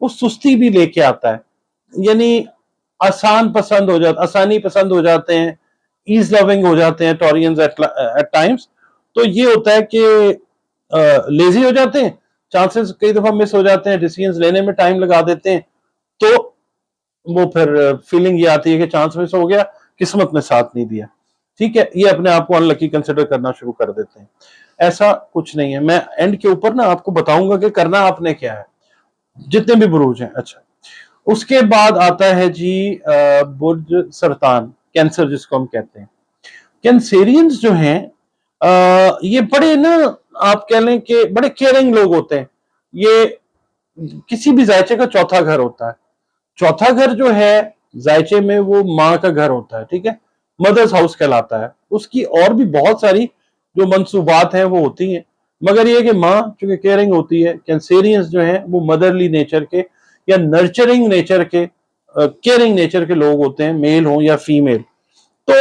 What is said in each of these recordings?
وہ سستی بھی لے کے آتا ہے، یعنی آسانی پسند ہو جاتے ہیں، ایز لونگ ہو جاتے ہیں ٹورینز ایٹ ٹائمز. تو یہ ہوتا ہے کہ لیزی ہو جاتے ہیں، چانسز کئی دفعہ مس ہو جاتے ہیں، ڈیسیژنز لینے میں ٹائم لگا دیتے ہیں، تو وہ پھر فیلنگ یہ آتی ہے کہ چانس مس ہو گیا، قسمت نے ساتھ نہیں دیا. ٹھیک ہے، یہ اپنے آپ کو ان لکی کنسیڈر کرنا شروع کر دیتے ہیں. ایسا کچھ نہیں ہے. میں اینڈ کے اوپر نا آپ کو بتاؤں گا کہ کرنا آپ نے کیا ہے، جتنے بھی بروج ہیں. اچھا، اس کے بعد آتا ہے جی برج سرطان، کینسر جس کو ہم کہتے ہیں. کینسیرینز جو ہیں یہ بڑے نا، آپ کہہ لیں کہ بڑے کیئرنگ لوگ ہوتے ہیں. یہ کسی بھی ذائچے کا چوتھا گھر ہوتا ہے. چوتھا گھر جو ہے ذائچے میں وہ ماں کا گھر ہوتا ہے. ٹھیک ہے، مدرس ہاؤس کہلاتا ہے. اس کی اور بھی بہت ساری جو منصوبات ہیں وہ ہوتی ہیں، مگر یہ کہ ماں چونکہ کیئرنگ ہوتی ہے. کینسیرینز جو ہیں وہ مدرلی نیچر کے یا نرچرنگ نیچر کے، کیئرنگ نیچر کے لوگ ہوتے ہیں، میل ہوں یا فیمیل. تو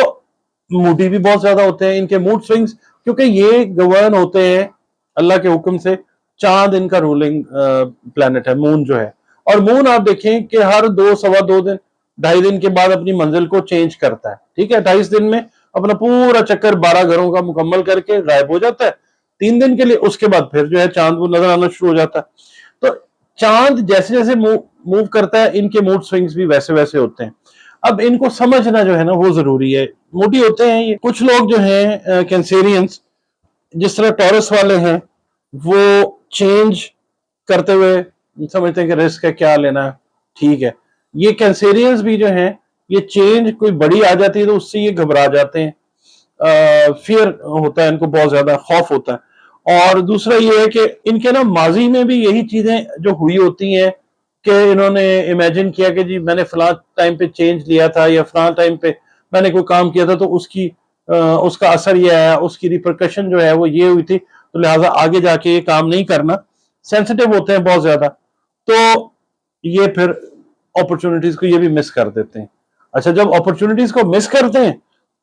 موڈی بھی بہت زیادہ ہوتے ہیں. ان کے موڈ سوئنگز، کیونکہ یہ گورن ہوتے ہیں اللہ کے حکم سے، چاند ان کا رولنگ پلانٹ ہے، مون جو ہے. اور مون آپ دیکھیں کہ ہر 2 سوا 2 دن 2.5 دن کے بعد اپنی منزل کو چینج کرتا ہے. ٹھیک ہے، 28 دن میں اپنا پورا چکر 12 گھروں کا مکمل کر کے غائب ہو جاتا ہے 3 دن کے لیے. اس کے بعد پھر جو ہے چاند وہ نظر آنا شروع ہو جاتا ہے. تو چاند جیسے جیسے موو کرتا ہے، ان کے موڈ سوئنگز بھی ویسے ویسے ہوتے ہیں. اب ان کو سمجھنا جو ہے نا وہ ضروری ہے. موٹی ہوتے ہیں یہ. کچھ لوگ جو ہیں کینسیرینز، جس طرح ٹورس والے ہیں، وہ چینج کرتے ہوئے سمجھتے ہیں کہ رسک ہے، کیا لینا ہے. ٹھیک ہے، یہ کینسیرینز بھی جو ہیں، یہ چینج کوئی بڑی آ جاتی ہے تو اس سے یہ گھبرا جاتے ہیں. فیئر ہوتا ہے ان کو، بہت زیادہ خوف ہوتا ہے. اور دوسرا یہ ہے کہ ان کے نا ماضی میں بھی یہی چیزیں جو ہوئی ہوتی ہیں کہ انہوں نے امیجن کیا کہ جی میں نے فلاں ٹائم پہ چینج لیا تھا یا فلاں ٹائم پہ میں نے کوئی کام کیا تھا تو اس کا اثر یہ آیا، اس کی ریپرکشن جو ہے وہ یہ ہوئی تھی، تو لہٰذا آگے جا کے یہ کام نہیں کرنا. سینسٹیو ہوتے ہیں بہت زیادہ، تو یہ پھر اپرچونٹیز کو یہ بھی مس کر دیتے ہیں. اچھا، جب اپرچونٹیز کو مس کرتے ہیں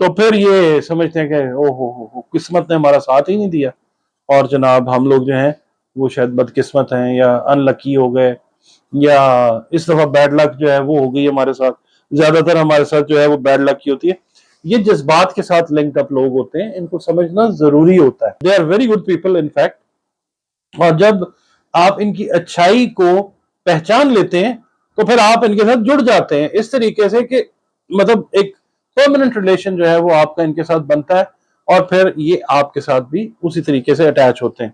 تو پھر یہ سمجھتے ہیں کہ او ہو قسمت نے ہمارا ساتھ ہی نہیں دیا، اور جناب ہم لوگ جو ہیں وہ شاید بدقسمت ہیں یا ان لکی ہو گئے، یا اس دفعہ بیڈ لک جو ہے وہ ہو گئی ہمارے ساتھ. زیادہ تر ہمارے ساتھ جو ہے وہ بیڈ لک کی ہوتی ہے. یہ جذبات کے ساتھ لنکڈ اپ لوگ ہوتے ہیں، ان کو سمجھنا ضروری ہوتا ہے. They are very good people in fact. اور جب آپ ان کی اچھائی کو پہچان لیتے ہیں تو پھر آپ ان کے ساتھ جڑ جاتے ہیں اس طریقے سے کہ مطلب ایک پرماننٹ ریلیشن جو ہے وہ آپ کا ان کے ساتھ بنتا ہے، اور پھر یہ آپ کے ساتھ بھی اسی طریقے سے اٹیچ ہوتے ہیں.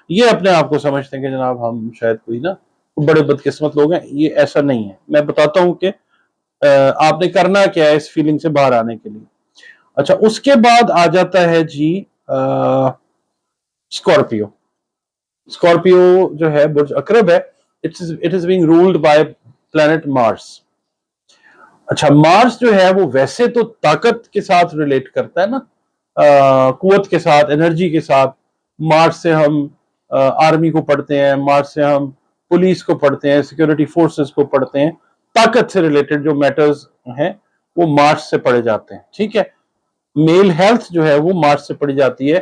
یہ اپنے آپ کو سمجھتے ہیں کہ جناب ہم شاید کوئی نا بڑے بدقسمت لوگ ہیں. یہ ایسا نہیں ہے. میں بتاتا ہوں کہ آپ نے کرنا کیا ہے اس فیلنگ سے باہر آنے کے لیے. اچھا، اس کے بعد آ جاتا ہے جی اسکارپیو. اسکارپیو جو ہے برج اقرب ہے. It is being ruled by planet Mars. اچھا، مارس جو ہے وہ ویسے تو طاقت کے ساتھ ریلیٹ کرتا ہے نا، قوت کے ساتھ، انرجی کے ساتھ. مارس سے ہم آرمی کو پڑھتے ہیں، مارس سے ہم پولیس کو پڑھتے ہیں، سیکورٹی فورسز کو پڑھتے ہیں. طاقت سے ریلیٹڈ جو میٹرز ہیں وہ مارس سے پڑھے جاتے ہیں. ٹھیک ہے، میل ہیلتھ جو ہے وہ مارس سے پڑھی جاتی ہے.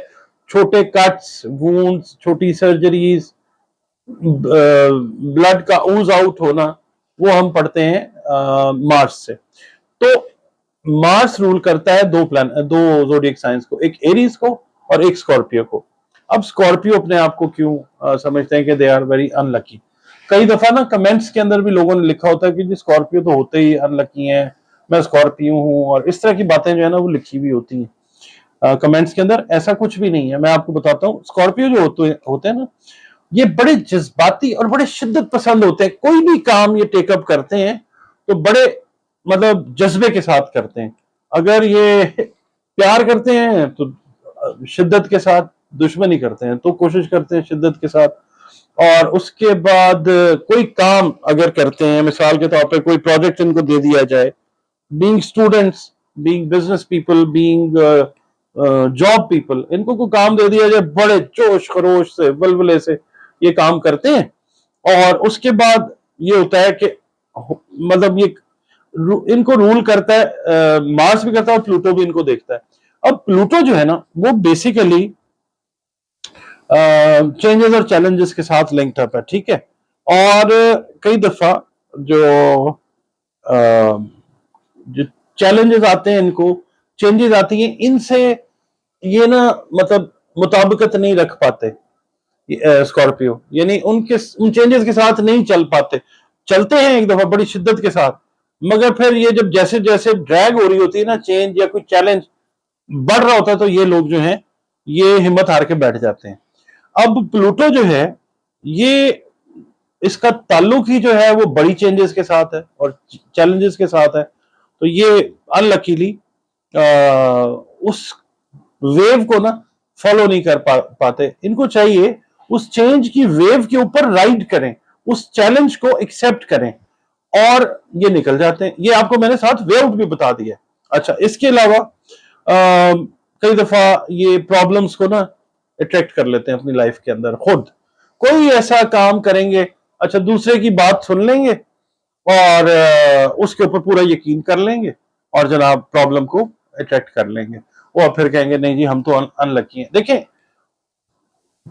چھوٹے کٹس، وونڈز، چھوٹی سرجریز، بلڈ کا اوز آؤٹ ہونا، وہ ہم پڑھتے ہیں مارس سے. تو مارس رول کرتا ہے دو زوڈیک سائنس کو، ایک ایریز کو اور ایک اسکارپیو کو. اب اسکارپیو اپنے آپ کو کیوں سمجھتے ہیں کہ دے آر ویری ان لکی. کئی دفعہ نا کمنٹس کے اندر بھی لوگوں نے لکھا ہوتا ہے کہ جی اسکارپیو تو ہوتے ہی ان لکی ہیں، میں اسکارپیو ہوں، اور اس طرح کی باتیں جو ہے نا وہ لکھی بھی ہوتی ہیں کمنٹس کے اندر. ایسا کچھ بھی نہیں ہے. میں آپ کو بتاتا ہوں، اسکارپیو جو ہوتے ہیں نا، یہ بڑے جذباتی اور بڑے شدت پسند ہوتے ہیں. کوئی بھی کام یہ ٹیک اپ کرتے ہیں تو بڑے مطلب جذبے کے ساتھ کرتے ہیں. اگر یہ پیار کرتے ہیں تو شدت کے ساتھ، دشمنی کرتے ہیں تو کوشش کرتے ہیں شدت کے ساتھ. اور اس کے بعد کوئی کام اگر کرتے ہیں، مثال کے طور پہ کوئی پروجیکٹ ان کو دے دیا جائے، being students, being business people, being job people, ان کو کوئی کام دے دیا جائے بڑے جوش خروش سے، ولولے سے یہ کام کرتے ہیں. اور اس کے بعد یہ ہوتا ہے کہ مطلب یہ ان کو رول کرتا ہے، مارس بھی کرتا ہے اور پلوٹو بھی ان کو دیکھتا ہے. اب پلوٹو جو ہے نا وہ بیسیکلی چینجز اور چیلنجز کے ساتھ لنکڈ اپ ہے، ٹھیک ہے. اور کئی دفعہ جو جو چیلنجز آتے ہیں، ان کو چینجز آتی ہیں، ان سے یہ نا مطلب مطابقت نہیں رکھ پاتے اسکارپیو، یعنی ان چینجز کے ساتھ نہیں چل پاتے. چلتے ہیں ایک دفعہ بڑی شدت کے ساتھ، مگر پھر یہ جب جیسے جیسے ڈریگ ہو رہی ہوتی ہے نا چینج یا کوئی چیلنج بڑھ رہا ہوتا ہے، تو یہ لوگ جو ہیں یہ ہمت ہار کے بیٹھ جاتے ہیں. اب پلوٹو جو ہے یہ اس کا تعلق ہی جو ہے وہ بڑی چینجز کے ساتھ ہے اور چیلنجز کے ساتھ ہے. تو یہ ان لکیلی اس ویو کو نا فالو نہیں کر پاتے. ان کو چاہیے اس چینج کی ویو کے اوپر رائڈ کریں، اس چیلنج کو ایکسپٹ کریں، اور یہ نکل جاتے ہیں. یہ آپ کو میں نے ساتھ وے آؤٹ بھی بتا دیا. اچھا، اس کے علاوہ کئی دفعہ یہ پرابلمز کو نا اٹریکٹ کر لیتے ہیں اپنی لائف کے اندر. خود کوئی ایسا کام کریں گے، اچھا دوسرے کی بات سن لیں گے اور اس کے اوپر پورا یقین کر لیں گے اور جناب پرابلم کو اٹریکٹ کر لیں گے، اور پھر کہیں گے نہیں جی ہم تو ان لکی ہیں. دیکھیں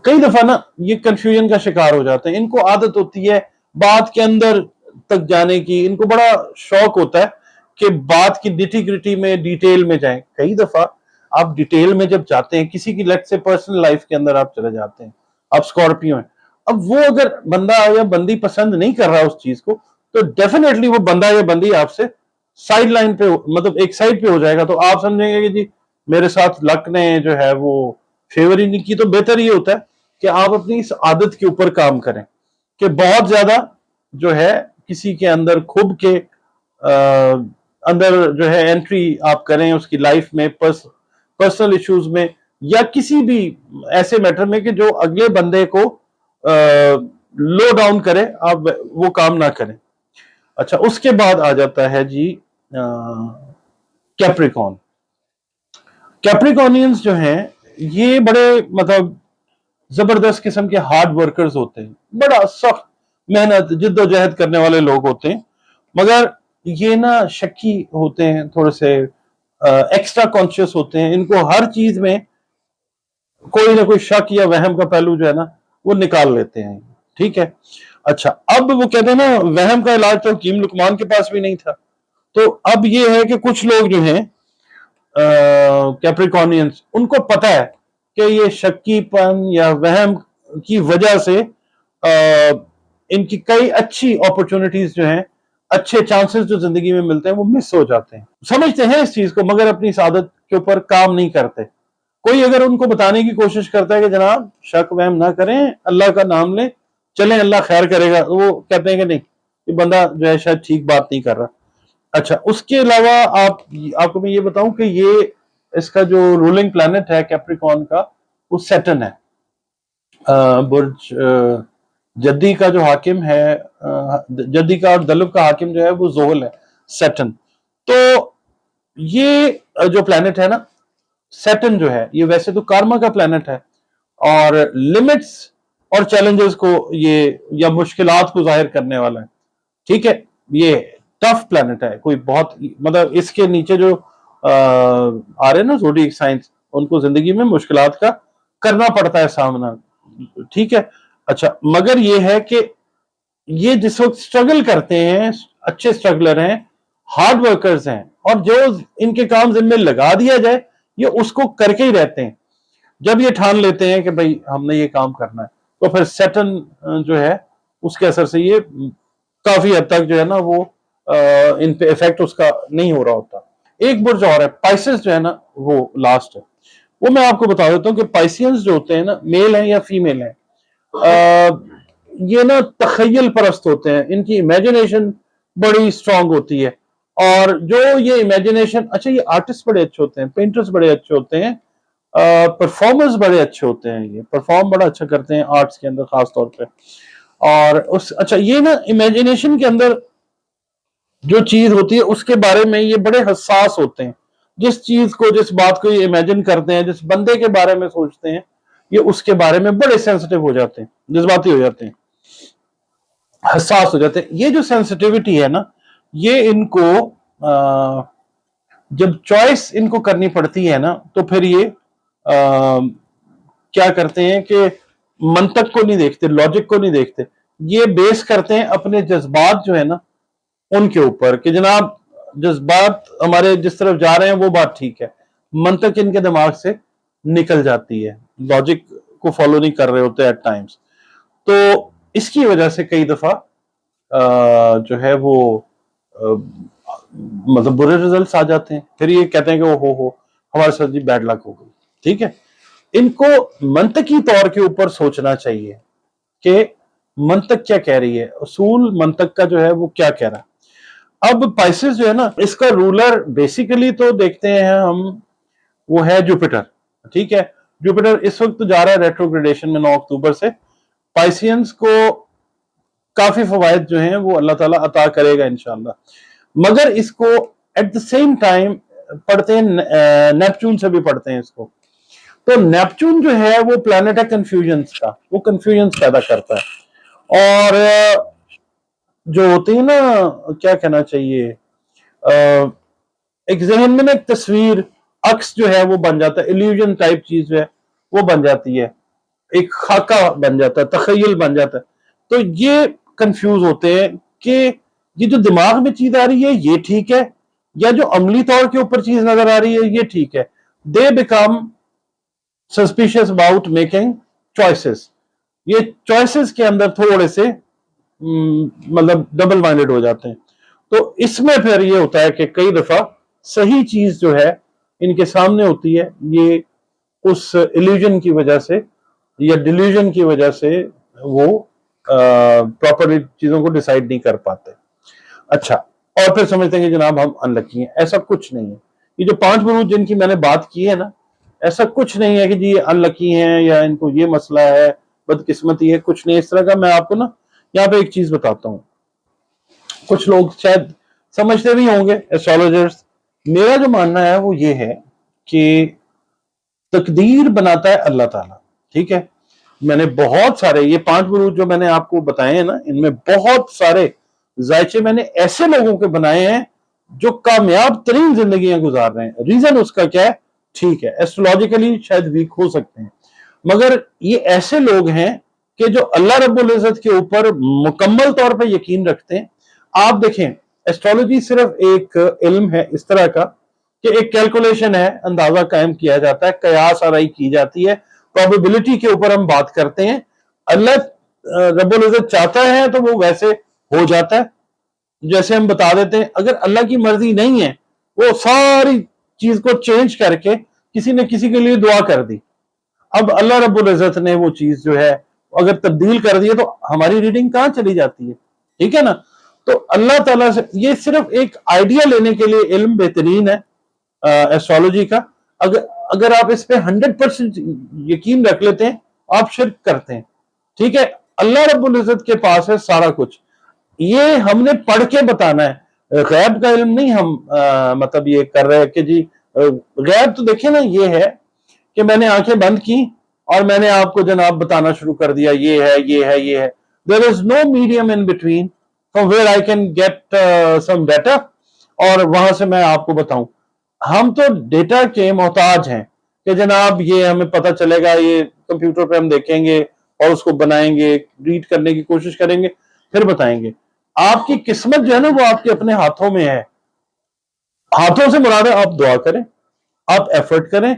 کئی دفعہ نا یہ کنفیوژن کا شکار ہو جاتے ہیں. ان کو عادت ہوتی ہے بات کے اندر تک جانے کی، ان کو بڑا شوق ہوتا ہے کہ بات کی نٹی گریٹی میں ڈیٹیل میں جائیں. کئی دفعہ آپ ڈیٹیل میں جب جاتے ہیں کسی کی لیٹ سے پرسنل لائف کے اندر آپ چلے جاتے ہیں، آپ اسکارپیو ہیں، اب وہ اگر بندہ یا بندی پسند نہیں کر رہا اس چیز کو، تو ڈیفینیٹلی وہ بندہ یا بندی آپ سے سائڈ لائن پہ مطلب ایک سائڈ پہ ہو جائے گا. تو آپ سمجھیں گے کہ جی میرے ساتھ لک نے جو ہے وہ فیور ہی نہیں کی. تو بہتر یہ ہوتا ہے کہ آپ اپنی اس عادت کے اوپر کام کریں کہ بہت زیادہ جو ہے کسی کے اندر کھب کے اندر جو ہے انٹری آپ کریں اس کی لائف میں، پرسنل ایشوز میں یا کسی بھی ایسے میٹر میں کہ جو اگلے بندے کو لو ڈاؤن کرے، آپ وہ کام نہ کریں. اچھا، اس کے بعد آ جاتا ہے جی کیپریکون. کیپریکونینز جو ہیں یہ بڑے مطلب زبردست قسم کے ہارڈ ورکرز ہوتے ہیں، بڑا سخت محنت جد و جہد کرنے والے لوگ ہوتے ہیں، مگر یہ نا شکی ہوتے ہیں، تھوڑے سے ایکسٹرا کانشیس ہوتے ہیں. ان کو ہر چیز میں کوئی نہ کوئی شک یا وہم کا پہلو جو ہے نا وہ نکال لیتے ہیں. ٹھیک ہے. اچھا، اب وہ کہتے ہیں نا وہم کا علاج تو حکیم لقمان کے پاس بھی نہیں تھا. تو اب یہ ہے کہ کچھ لوگ جو ہیں کیپریکونینز، ان کو پتہ ہے کہ یہ شکی پن یا وہم کی وجہ سے ان کی کئی اچھی اپرچونٹیز جو ہیں، اچھے چانسز جو زندگی میں ملتے ہیں وہ مس ہو جاتے ہیں. سمجھتے ہیں اس چیز کو مگر اپنی اس عادت کے اوپر کام نہیں کرتے. کوئی اگر ان کو بتانے کی کوشش کرتا ہے کہ جناب شک وہم نہ کریں، اللہ کا نام لیں، چلیں اللہ خیر کرے گا، وہ کہتے ہیں کہ نہیں یہ بندہ جو ہے شاید ٹھیک بات نہیں کر رہا. اچھا، اس کے علاوہ آپ کو میں یہ بتاؤں کہ یہ اس کا جو رولنگ پلانٹ ہے کیپریکون کا وہ سیٹن ہے. برج جدی کا جو حاکم ہے، جدی کا اور دلب کا حاکم جو ہے وہ زحل ہے، سیٹن. تو یہ جو پلانٹ ہے نا سیٹن جو ہے یہ ویسے تو کارما کا پلانٹ ہے اور لمٹس اور چیلنجز کو یہ یا مشکلات کو ظاہر کرنے والا ہے. ٹھیک ہے، یہ ٹف پلانٹ ہے، کوئی بہت مطلب اس کے نیچے جو آ رہے نا زوڈیک سائنس، ان کو زندگی میں مشکلات کا کرنا پڑتا ہے سامنا. ٹھیک ہے. اچھا، مگر یہ ہے کہ یہ جس وقت سٹرگل کرتے ہیں، اچھے سٹرگلر ہیں، ہارڈ ورکرز ہیں، اور جو ان کے کام ذمہ لگا دیا جائے یہ اس کو کر کے ہی رہتے ہیں. جب یہ ٹھان لیتے ہیں کہ بھائی ہم نے یہ کام کرنا ہے، تو پھر سیٹن جو ہے اس کے اثر سے یہ کافی حد تک جو ہے نا وہ ان پہ ایفیکٹ اس کا نہیں ہو رہا ہوتا. ایک برج اور ہے پائسس جو ہے نا وہ لاسٹ ہے. وہ میں آپ کو بتا دیتا ہوں کہ پائسینز جو ہوتے ہیں نا میل ہیں یا فیمیل ہیں، یہ نا تخیل پرست ہوتے ہیں، ان کی امیجنیشن بڑی سٹرونگ ہوتی ہے. اور جو یہ امیجنیشن، اچھا یہ آرٹسٹ بڑے اچھے ہوتے ہیں، پینٹرز بڑے اچھے ہوتے ہیں، پرفارمرز بڑے اچھے ہوتے ہیں، یہ پرفارم بڑا اچھا کرتے ہیں آرٹس کے اندر خاص طور پہ. اور اچھا یہ نا امیجنیشن کے اندر جو چیز ہوتی ہے اس کے بارے میں یہ بڑے حساس ہوتے ہیں. جس چیز کو، جس بات کو یہ امیجن کرتے ہیں، جس بندے کے بارے میں سوچتے ہیں، یہ اس کے بارے میں بڑے سینسٹیو ہو جاتے ہیں، جذباتی ہو جاتے ہیں، حساس ہو جاتے ہیں. یہ جو سینسٹیوٹی ہے نا یہ ان کو جب چوائس ان کو کرنی پڑتی ہے نا تو پھر یہ کیا کرتے ہیں کہ منطق کو نہیں دیکھتے، لاجک کو نہیں دیکھتے، یہ بیس کرتے ہیں اپنے جذبات جو ہے نا ان کے اوپر کہ جناب جذبات ہمارے جس طرف جا رہے ہیں وہ بات ٹھیک ہے، منطق ان کے دماغ سے نکل جاتی ہے، لاجک کو فالو نہیں کر رہے ہوتے ایٹ ٹائمز. تو اس کی وجہ سے کئی دفعہ جو ہے وہ مطلب برے ریزلٹس آ جاتے ہیں، پھر یہ کہتے ہیں کہ ہو ہمارے ساتھ جی بیڈ لک ہو گئی. ٹھیک ہے، ان کو منطقی طور کے اوپر سوچنا چاہیے کہ منطق کیا کہہ رہی ہے، اصول منطق کا جو ہے وہ کیا کہہ رہا ہے. اب پائسس جو ہے نا اس کا رولر بیسیکلی تو دیکھتے ہیں ہم، وہ ہے جوپیٹر. ٹھیک ہے، جوپیٹر اس وقت جا رہا ہے ریٹروگریڈیشن میں 9 اکتوبر سے. پائسینس کو کافی فوائد جو ہیں وہ اللہ تعالیٰ عطا کرے گا انشاءاللہ، مگر اس کو ایٹ دا سیم ٹائم پڑھتے ہیں نیپچون سے بھی پڑھتے ہیں اس کو. تو نیپچون جو ہے وہ پلانٹ ہے کنفیوژنس کا، وہ کنفیوژنس پیدا کرتا ہے، اور جو ہوتی ہے نا کیا کہنا چاہیے، ایک ذہن میں نا ایک تصویر عکس جو ہے وہ بن جاتا ہے، ایلیوژن ٹائپ چیز جو ہے وہ بن جاتی ہے، ایک خاکہ بن جاتا ہے، تخیل بن جاتا ہے. تو یہ کنفیوز ہوتے ہیں کہ یہ جو دماغ میں چیز آ رہی ہے یہ ٹھیک ہے یا جو عملی طور کے اوپر چیز نظر آ رہی ہے یہ ٹھیک ہے. They become suspicious about making choices. یہ چوائسز کے اندر تھوڑے سے مطلب ڈبل مائنڈڈ ہو جاتے ہیں. تو اس میں پھر یہ ہوتا ہے کہ کئی دفعہ صحیح چیز جو ہے ان کے سامنے ہوتی ہے، یہ اس ایلیوژن کی وجہ سے یا ڈیلیوژن کی وجہ سے وہ پراپرلی چیزوں کو ڈیسائیڈ نہیں کر پاتے. اچھا، اور پھر سمجھتے ہیں کہ جناب ہم ان لکی ہیں. ایسا کچھ نہیں ہے. یہ جو 5 بروج جن کی میں نے بات کی ہے نا، ایسا کچھ نہیں ہے کہ جی یہ ان لکی ہیں یا ان کو یہ مسئلہ ہے، بدقسمتی ہے، کچھ نہیں اس طرح کا. میں آپ کو نا یہاں پہ ایک چیز بتاتا ہوں، کچھ لوگ شاید سمجھتے بھی ہوں گے ایسٹرولوجرز. میرا جو ماننا ہے وہ یہ ہے کہ تقدیر بناتا ہے اللہ تعالیٰ. ٹھیک ہے، میں نے بہت سارے یہ 5 بروج جو میں نے آپ کو بتائے ہیں نا، ان میں بہت سارے ذائچے میں نے ایسے لوگوں کے بنائے ہیں جو کامیاب ترین زندگیاں گزار رہے ہیں. ریزن اس کا کیا ہے؟ ٹھیک ہے ایسٹرولوجیکلی شاید ویک ہو سکتے ہیں، مگر یہ ایسے لوگ ہیں کہ جو اللہ رب العزت کے اوپر مکمل طور پہ یقین رکھتے ہیں. آپ دیکھیں ایسٹرولوجی صرف ایک علم ہے اس طرح کا کہ ایک کیلکولیشن ہے، اندازہ قائم کیا جاتا ہے، قیاس آرائی کی جاتی ہے، پروبیبلٹی کے اوپر ہم بات کرتے ہیں. اللہ رب العزت چاہتا ہے تو وہ ویسے ہو جاتا ہے جیسے ہم بتا دیتے ہیں. اگر اللہ کی مرضی نہیں ہے وہ ساری چیز کو چینج کر کے کسی نے کسی کے لیے دعا کر دی، اب اللہ رب العزت نے وہ چیز جو ہے اگر تبدیل کر دی ہے تو ہماری ریڈنگ کہاں چلی جاتی ہے. ٹھیک ہے نا، تو اللہ تعالیٰ سے یہ صرف ایک آئیڈیا لینے کے لیے علم بہترین ہے ایسٹرولوجی کا. اگر آپ اس پہ 100% یقین رکھ لیتے ہیں آپ شرک کرتے ہیں. ٹھیک ہے، اللہ رب العزت کے پاس ہے سارا کچھ، یہ ہم نے پڑھ کے بتانا ہے. غیب کا علم نہیں ہم مطلب یہ کر رہے کہ جی غیب تو دیکھیں نا یہ ہے کہ میں نے آنکھیں بند کی اور میں نے آپ کو جناب بتانا شروع کر دیا یہ ہے یہ ہے یہ ہے. There is no medium in between from where I can get some data اور وہاں سے میں آپ کو بتاؤں. ہم تو ڈیٹا کے محتاج ہیں کہ جناب یہ ہمیں پتہ چلے گا، یہ کمپیوٹر پہ ہم دیکھیں گے اور اس کو بنائیں گے، ریڈ کرنے کی کوشش کریں گے پھر بتائیں گے. آپ کی قسمت جو ہے نا وہ آپ کے اپنے ہاتھوں میں ہے. ہاتھوں سے مراد ہے آپ دعا کریں، آپ ایفرٹ کریں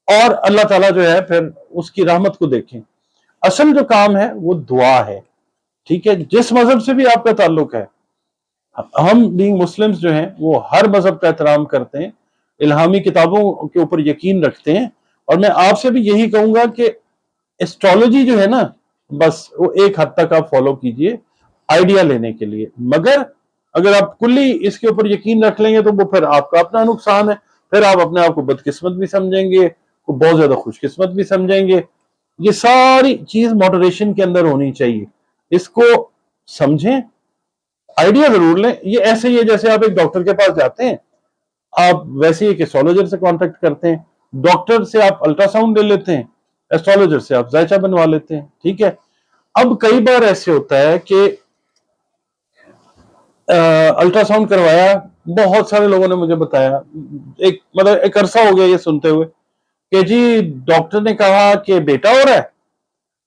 اور اللہ تعالیٰ جو ہے پھر اس کی رحمت کو دیکھیں. اصل جو کام ہے وہ دعا ہے. ٹھیک ہے، جس مذہب سے بھی آپ کا تعلق ہے، ہم بینگ مسلمز جو ہیں وہ ہر مذہب کا احترام کرتے ہیں، الہامی کتابوں کے اوپر یقین رکھتے ہیں. اور میں آپ سے بھی یہی کہوں گا کہ ایسٹرولوجی جو ہے نا بس وہ ایک حد تک آپ فالو کیجئے آئیڈیا لینے کے لیے، مگر اگر آپ کلی اس کے اوپر یقین رکھ لیں گے تو وہ پھر آپ کا اپنا نقصان ہے. پھر آپ اپنے آپ کو بدقسمت بھی سمجھیں گے، بہت زیادہ خوش قسمت بھی سمجھیں گے. یہ ساری چیز ماڈریشن کے اندر ہونی چاہیے. اس کو سمجھیں، آئیڈیا ضرور لیں. یہ ایسے ہی ہے جیسے آپ ایک ڈاکٹر کے پاس جاتے ہیں، آپ ویسے ہی ایک ایسٹرولوجر سے کانٹیکٹ کرتے ہیں. ڈاکٹر سے آپ الٹرا ساؤنڈ لے لیتے ہیں، ایسٹرولوجر سے آپ ذائچہ بنوا لیتے ہیں. ٹھیک ہے، اب کئی بار ایسے ہوتا ہے کہ الٹرا ساؤنڈ کروایا، بہت سارے لوگوں نے مجھے بتایا، ایک عرصہ ہو گیا یہ سنتے ہوئے کہ جی ڈاکٹر نے کہا کہ بیٹا ہو رہا ہے،